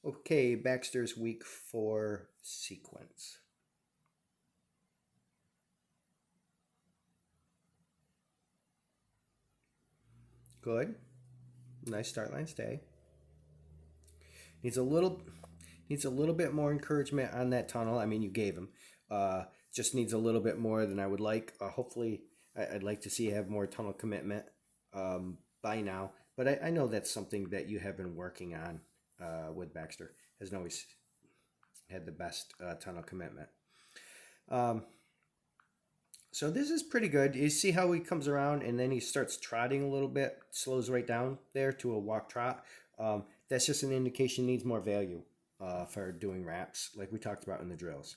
Okay, Baxter's week 4 sequence. Good. Nice start line stay. Needs a little needs a little bit more encouragement on that tunnel. I mean, you gave him. Just needs a little bit more than I would like. Hopefully, I'd like to see you have more tunnel commitment by now. But I know that's something that you have been working on with Baxter. Hasn't always had the best tunnel commitment. Um, So this is pretty good. You see how he comes around and then he starts trotting a little bit, slows right down there to a walk trot. That's just an indication he needs more value for doing wraps, like we talked about in the drills.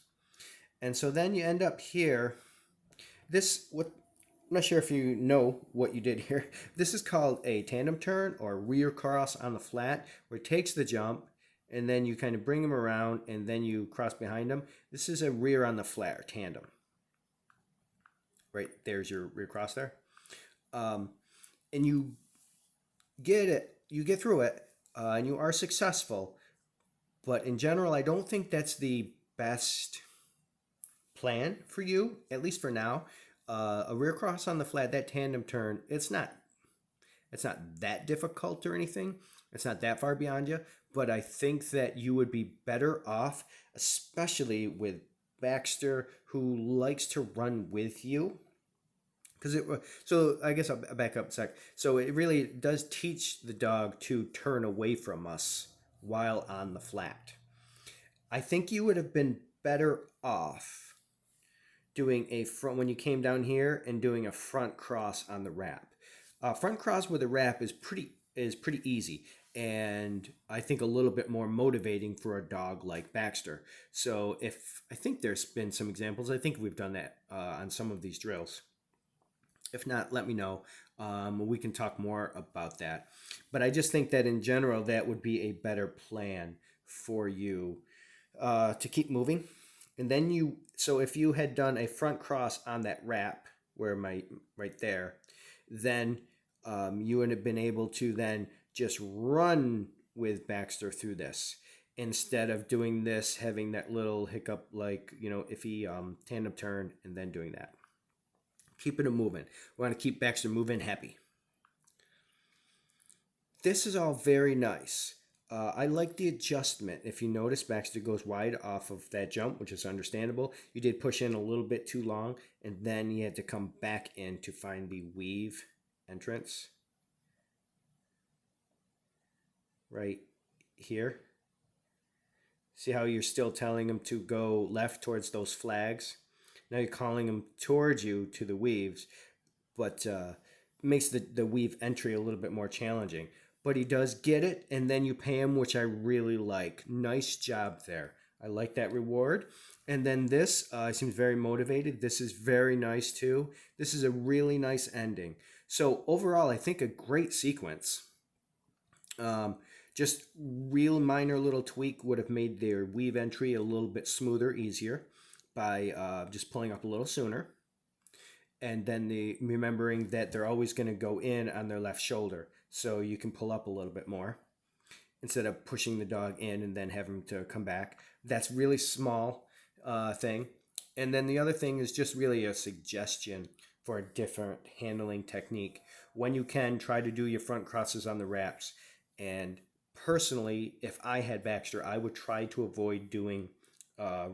And so then you end up here. This what I'm not sure if you know what you did here. This is called a tandem turn or rear cross on the flat, where it takes the jump and then you kind of bring him around and then you cross behind him. This is a rear on the flat or tandem. Right there's your rear cross there, um, and you get through it, and you are successful. But in general, I don't think that's the best plan for you, at least for now. A rear cross on the flat, that tandem turn, it's not that difficult or anything. It's not that far beyond you, but I think that you would be better off, especially with Baxter, who likes to run with you. Because it so I guess I'll back up a sec. So it really does teach the dog to turn away from us while on the flat. I think you would have been better off doing a front when you came down here and doing a front cross on the wrap. Front cross with a wrap is pretty easy, and I think a little bit more motivating for a dog like Baxter. So if I think there's been some examples, I think we've done that on some of these drills. If not, let me know. We can talk more about that. But I just think that in general, that would be a better plan for you to keep moving. And then so if you had done a front cross on that wrap, where my right there, then you would have been able to then just run with Baxter through this instead of doing this, having that little hiccup, like, if he tandem turn and then doing that. Keeping it moving. We want to keep Baxter moving, happy. This is all very nice. I like the adjustment. If you notice, Baxter goes wide off of that jump, which is understandable. You did push in a little bit too long, and then you had to come back in to find the weave entrance right here. See how you're still telling him to go left towards those flags? Now you're calling him towards you to the weaves, but makes the weave entry a little bit more challenging. But he does get it, and then you pay him, which I really like. Nice job there. I like that reward. And then this seems very motivated. This is very nice too. This is a really nice ending. So overall, I think a great sequence. Um, just real minor little tweak would have made their weave entry a little bit smoother, easier by just pulling up a little sooner, and then remembering that they're always going to go in on their left shoulder, so you can pull up a little bit more instead of pushing the dog in and then have him to come back. That's really small thing. And then the other thing is just really a suggestion for a different handling technique. When you can, try to do your front crosses on the wraps. And personally, if I had Baxter, I would try to avoid doing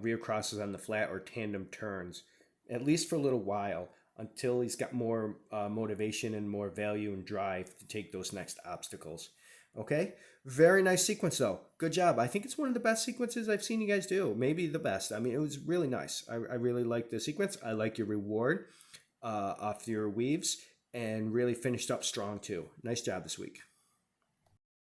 rear crosses on the flat or tandem turns, at least for a little while, until he's got more motivation and more value and drive to take those next obstacles. Okay? Very nice sequence, though. Good job. I think it's one of the best sequences I've seen you guys do. Maybe the best. I mean, it was really nice. I really like the sequence. I like your reward off your weaves, and really finished up strong, too. Nice job this week.